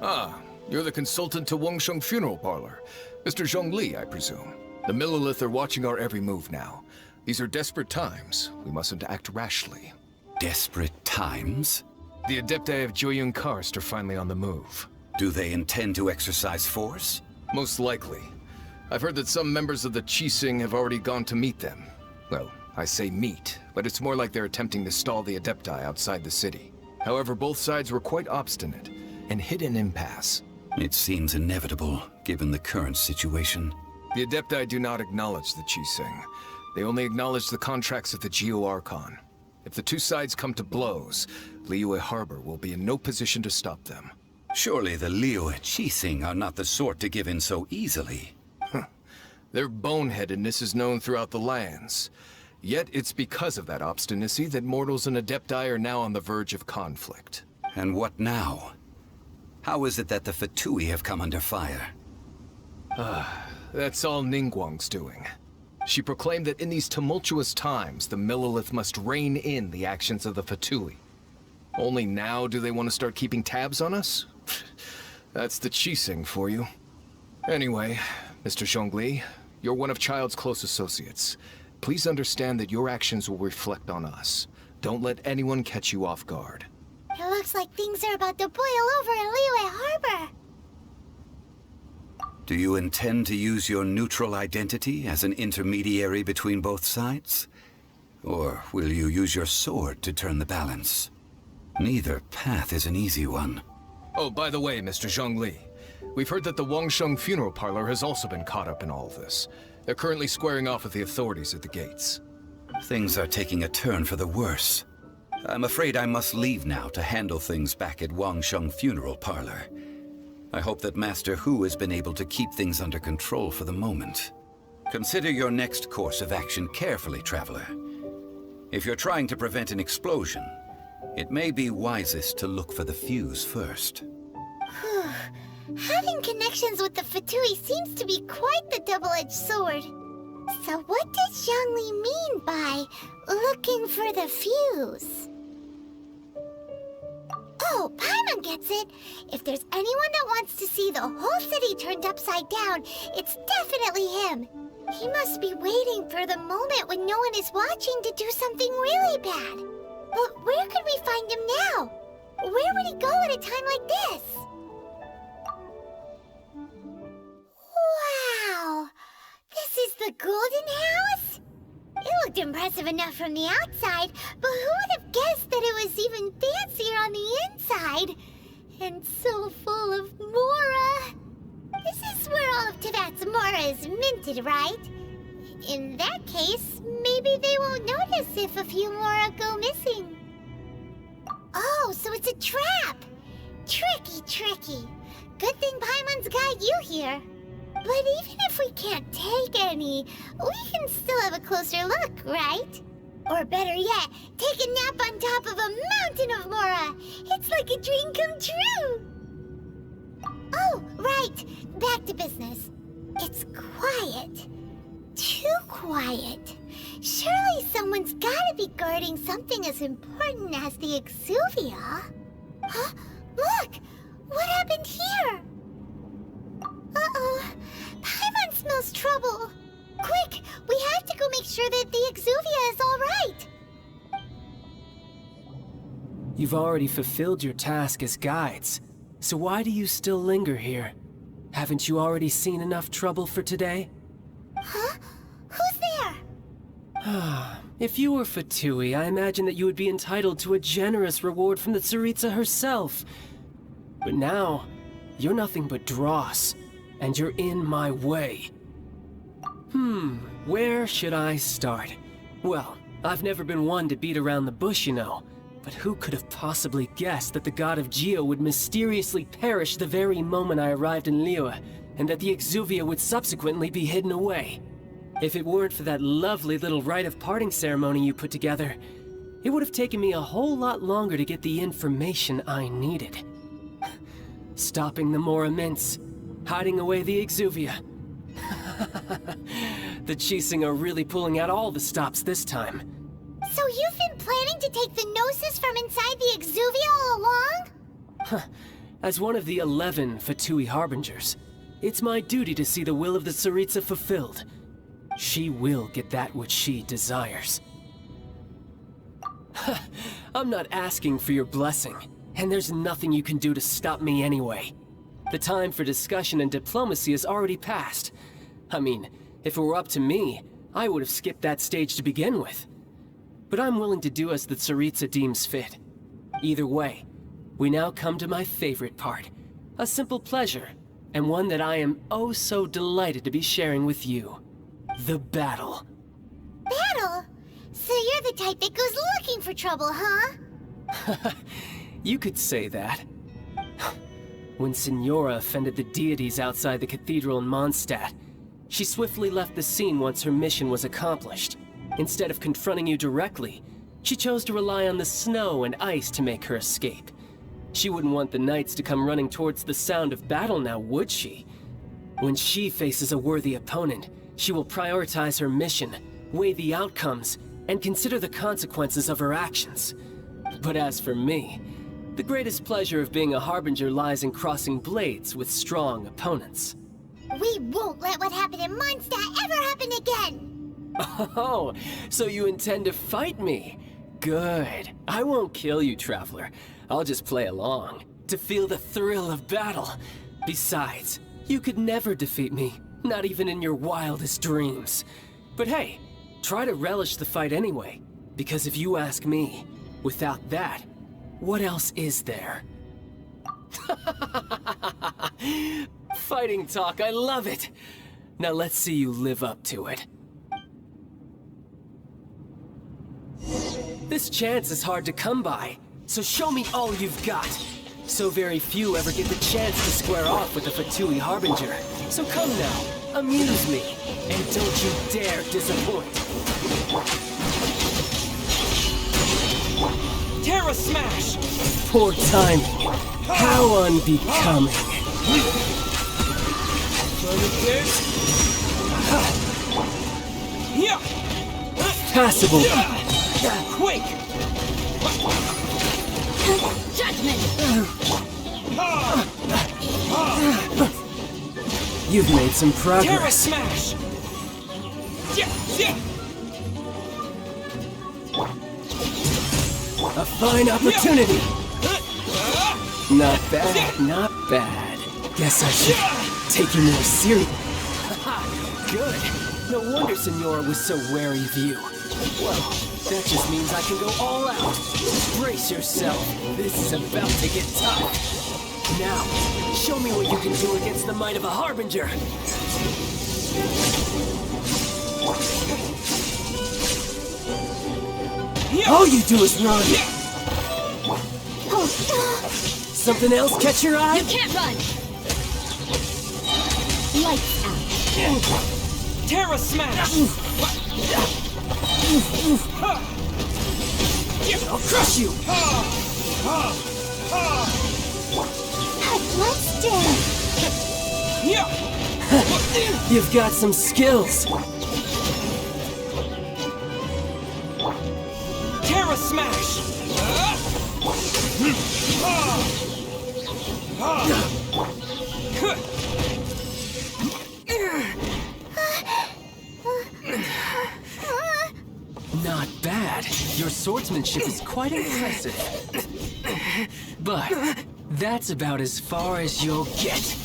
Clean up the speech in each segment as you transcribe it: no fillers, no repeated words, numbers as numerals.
Ah, you're the consultant to Wangsheng Funeral Parlor. Mr. Zhongli, I presume. The Millilith are watching our every move now. These are desperate times. We mustn't act rashly. Desperate times? The Adepti of Joyun Karst are finally on the move. Do they intend to exercise force? Most likely. I've heard that some members of the Qixing have already gone to meet them. Well, I say meet, but it's more like they're attempting to stall the Adepti outside the city. However, both sides were quite obstinate and hit an impasse. It seems inevitable, given the current situation. The Adepti do not acknowledge the Qixing. They only acknowledge the contracts of the Geo-Archon. If the two sides come to blows, Liyue Harbor will be in no position to stop them. Surely the Liyue Qixing are not the sort to give in so easily. Their boneheadedness is known throughout the lands. Yet it's because of that obstinacy that mortals and Adepti are now on the verge of conflict. And what now? How is it that the Fatui have come under fire? That's all Ningguang's doing. She proclaimed that in these tumultuous times, the Millilith must rein in the actions of the Fatui. Only now do they want to start keeping tabs on us? That's the Qixing for you. Anyway, Mr. Zhongli, you're one of Child's close associates. Please understand that your actions will reflect on us. Don't let anyone catch you off guard. It looks like things are about to boil over in Liyue Harbor. Do you intend to use your neutral identity as an intermediary between both sides? Or will you use your sword to turn the balance? Neither path is an easy one. Oh, by the way, Mr. Zhongli, we've heard that the Wangsheng Funeral Parlor has also been caught up in all of this. They're currently squaring off with the authorities at the gates. Things are taking a turn for the worse. I'm afraid I must leave now to handle things back at Wangsheng Funeral Parlor. I hope that Master Hu has been able to keep things under control for the moment. Consider your next course of action carefully, Traveler. If you're trying to prevent an explosion, it may be wisest to look for the fuse first. Having connections with the Fatui seems to be quite the double-edged sword. So what does Zhongli mean by looking for the fuse? Oh, Paimon gets it. If there's anyone that wants to see the whole city turned upside down, it's definitely him. He must be waiting for the moment when no one is watching to do something really bad. But where could we find him now? Where would he go at a time like this? Wow! This is the Golden House? It looked impressive enough from the outside, but who would have guessed that it was even fancier on the inside? And so full of Mora. This is where all of Teyvat's Mora is minted, right? In that case, maybe they won't notice if a few Mora go missing. Oh, so it's a trap! Tricky, tricky. Good thing Paimon's got you here. But even if we can't take any, we can still have a closer look, right? Or better yet, take a nap on top of a mountain of Mora. It's like a dream come true. Oh, right. Back to business. It's quiet. Too quiet. Surely someone's gotta be guarding something as important as the Exuvia. Huh? Look! What happened here? Uh-oh. Paimon smells trouble. Quick! We have to go make sure that the Exuvia is all right. You've already fulfilled your task as guides, so why do you still linger here? Haven't you already seen enough trouble for today? Huh? Who's there? If you were Fatui, I imagine that you would be entitled to a generous reward from the Tsaritsa herself. But now, you're nothing but dross, and you're in my way. Where should I start? Well, I've never been one to beat around the bush, you know. But who could have possibly guessed that the god of Geo would mysteriously perish the very moment I arrived in Liyue, and that the Exuvia would subsequently be hidden away? If it weren't for that lovely little rite of parting ceremony you put together, it would have taken me a whole lot longer to get the information I needed. Stopping the Mora mints, hiding away the Exuvia. The Qixing are really pulling out all the stops this time. So you've been planning to take the Gnosis from inside the Exuvia all along? As one of the 11 Fatui Harbingers, it's my duty to see the will of the Tsaritsa fulfilled. She will get that which she desires. I'm not asking for your blessing, and there's nothing you can do to stop me anyway. The time for discussion and diplomacy has already passed. I mean, if it were up to me, I would have skipped that stage to begin with. But I'm willing to do as the Tsaritsa deems fit. Either way, we now come to my favorite part. A simple pleasure, and one that I am oh so delighted to be sharing with you. The battle. Battle? So you're the type that goes looking for trouble, huh? You could say that. When Signora offended the deities outside the cathedral in Mondstadt, she swiftly left the scene once her mission was accomplished. Instead of confronting you directly, she chose to rely on the snow and ice to make her escape. She wouldn't want the knights to come running towards the sound of battle now, would she? When she faces a worthy opponent, she will prioritize her mission, weigh the outcomes, and consider the consequences of her actions. But as for me, the greatest pleasure of being a Harbinger lies in crossing blades with strong opponents. We won't let what happened in Mondstadt ever happen again! Oh, so you intend to fight me? Good. I won't kill you, Traveler. I'll just play along, to feel the thrill of battle. Besides, you could never defeat me, not even in your wildest dreams. But hey, try to relish the fight anyway, because if you ask me, without that, what else is there? Fighting talk, I love it! Now let's see you live up to it. This chance is hard to come by, so show me all you've got. So very few ever get the chance to square off with the Fatui Harbinger. So come now, amuse me, and don't you dare disappoint. Terra Smash! Poor timing. How unbecoming. Passable. Quick! Judgment! You've made some Terra progress. Smash! Yeah! A fine opportunity. Not bad, not bad. Guess I should take you more seriously. Good. No wonder Signora was so wary of you. Well, that just means I can go all out. Brace yourself. This is about to get tough. Now, show me what you can do against the might of a Harbinger. All you do is run. Something else catch your eye? You can't run! Lights out. Terra Smash! I'll crush you! Let's do. You've got some skills. Terra Smash! Not bad. Your swordsmanship is quite impressive. But that's about as far as you'll get.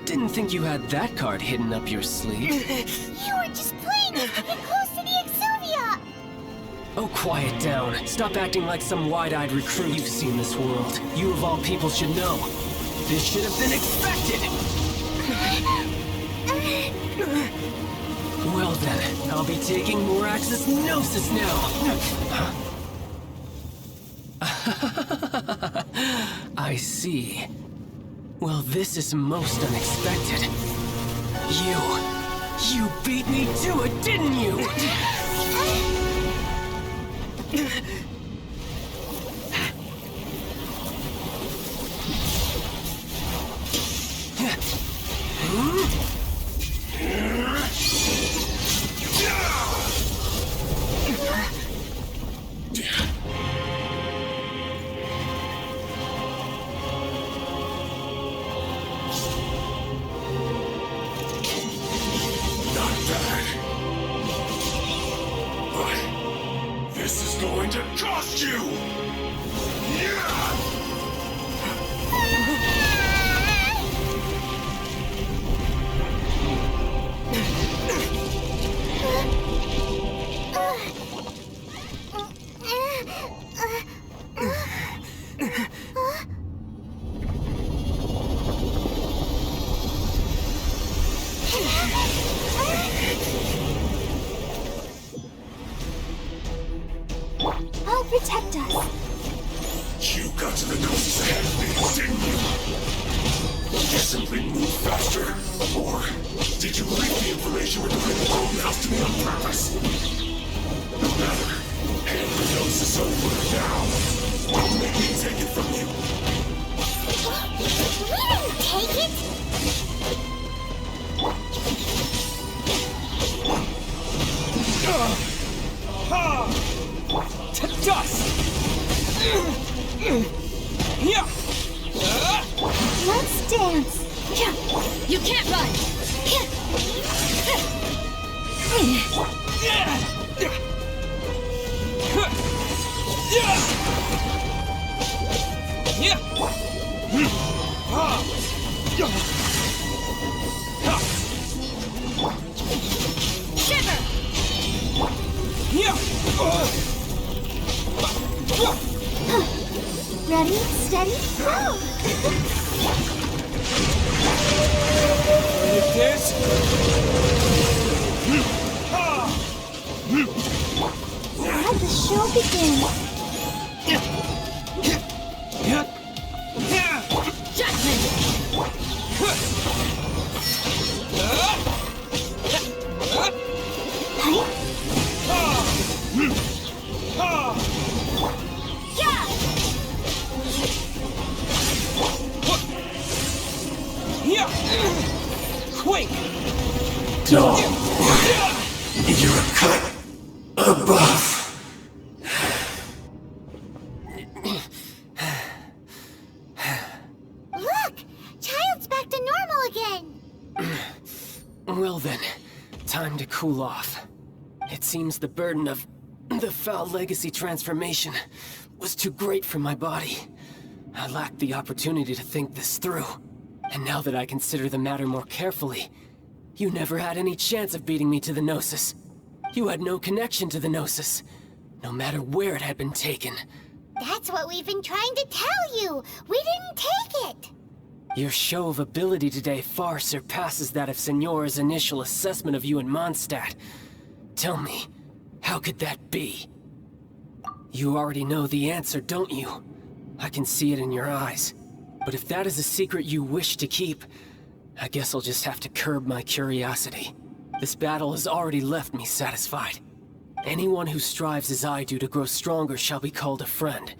Didn't think you had that card hidden up your sleeve. You were just playing us to get close to the Exuvia! Oh, quiet down. Stop acting like some wide-eyed recruit. You've seen this world. You of all people should know. This should have been expected! Well then, I'll be taking more Axis Gnosis now! I see. Well, this is most unexpected. You beat me to it, didn't you? imposter? Or did you leak the information regarding the golden house to me on purpose? No matter. And the nose is over now. Don't make me take it from you. We didn't take it! To dust! Yeah! Let's dance! You can't run! Shiver! Ready, steady, go! Like this? Let the show begin. Quick! Don't. You're a cut above. Look! Child's back to normal again! Well then, time to cool off. It seems the burden of the foul legacy transformation was too great for my body. I lacked the opportunity to think this through. And now that I consider the matter more carefully, you never had any chance of beating me to the Gnosis. You had no connection to the Gnosis, no matter where it had been taken. That's what we've been trying to tell you! We didn't take it! Your show of ability today far surpasses that of Signora's initial assessment of you in Mondstadt. Tell me, how could that be? You already know the answer, don't you? I can see it in your eyes. But if that is a secret you wish to keep, I guess I'll just have to curb my curiosity. This battle has already left me satisfied. Anyone who strives as I do to grow stronger shall be called a friend,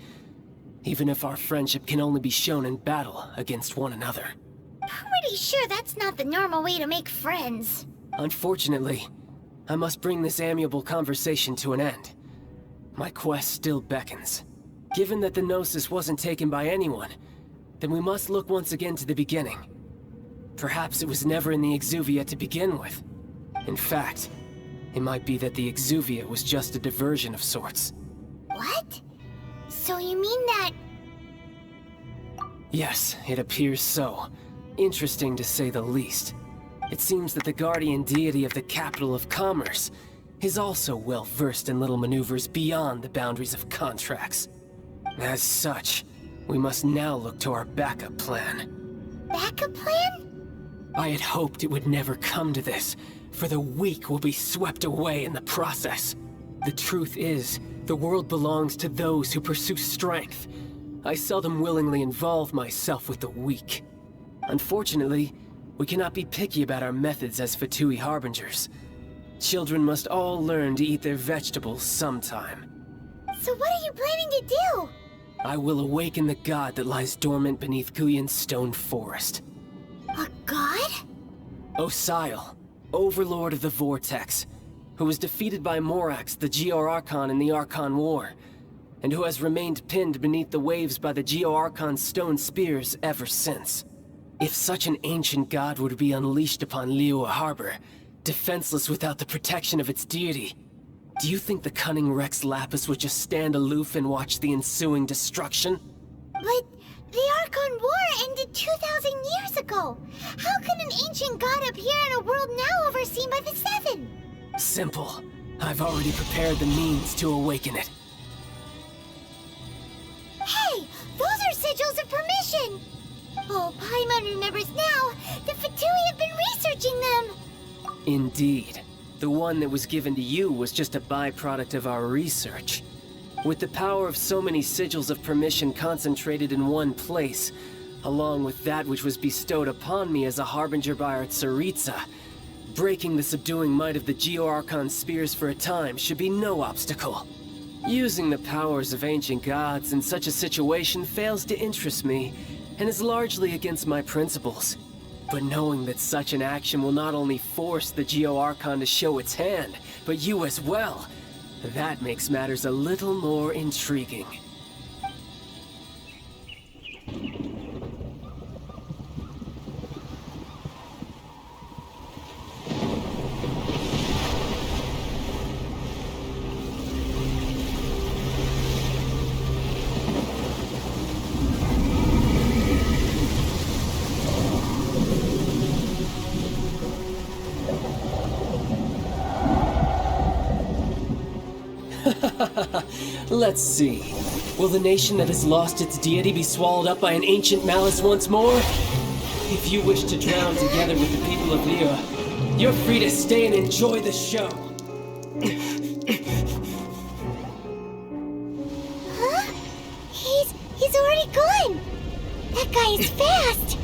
even if our friendship can only be shown in battle against one another. Pretty sure that's not the normal way to make friends. Unfortunately, I must bring this amiable conversation to an end. My quest still beckons. Given that the Gnosis wasn't taken by anyone, then we must look once again to the beginning. Perhaps it was never in the Exuvia to begin with. In fact, it might be that the Exuvia was just a diversion of sorts. What? So you mean that... Yes, it appears so. Interesting to say the least. It seems that the guardian deity of the capital of commerce is also well versed in little maneuvers beyond the boundaries of contracts. As such, we must now look to our backup plan. Backup plan? I had hoped it would never come to this, for the weak will be swept away in the process. The truth is, the world belongs to those who pursue strength. I seldom willingly involve myself with the weak. Unfortunately, we cannot be picky about our methods as Fatui harbingers. Children must all learn to eat their vegetables sometime. So what are you planning to do? I will awaken the god that lies dormant beneath Guyan's stone forest. A god? Osial, overlord of the Vortex, who was defeated by Morax, the Geo-Archon in the Archon War, and who has remained pinned beneath the waves by the Geo-Archon's stone spears ever since. If such an ancient god were to be unleashed upon Liyue Harbor, defenseless without the protection of its deity, do you think the cunning Rex Lapis would just stand aloof and watch the ensuing destruction? But the Archon War ended 2,000 years ago. How can an ancient god appear in a world now overseen by the Seven? Simple. I've already prepared the means to awaken it. Hey, those are sigils of permission! Oh, Paimon remembers now. The Fatui have been researching them. Indeed. The one that was given to you was just a byproduct of our research. With the power of so many sigils of permission concentrated in one place, along with that which was bestowed upon me as a harbinger by our Tsaritsa. Breaking the subduing might of the Geo-Archon spears for a time should be no obstacle. Using the powers of ancient gods in such a situation fails to interest me, and is largely against my principles. But knowing that such an action will not only force the Geo-Archon to show its hand, but you as well, that makes matters a little more intriguing. Let's see. Will the nation that has lost its deity be swallowed up by an ancient malice once more? If you wish to drown together with the people of Liyue, you're free to stay and enjoy the show. Huh? He's already gone! That guy is fast!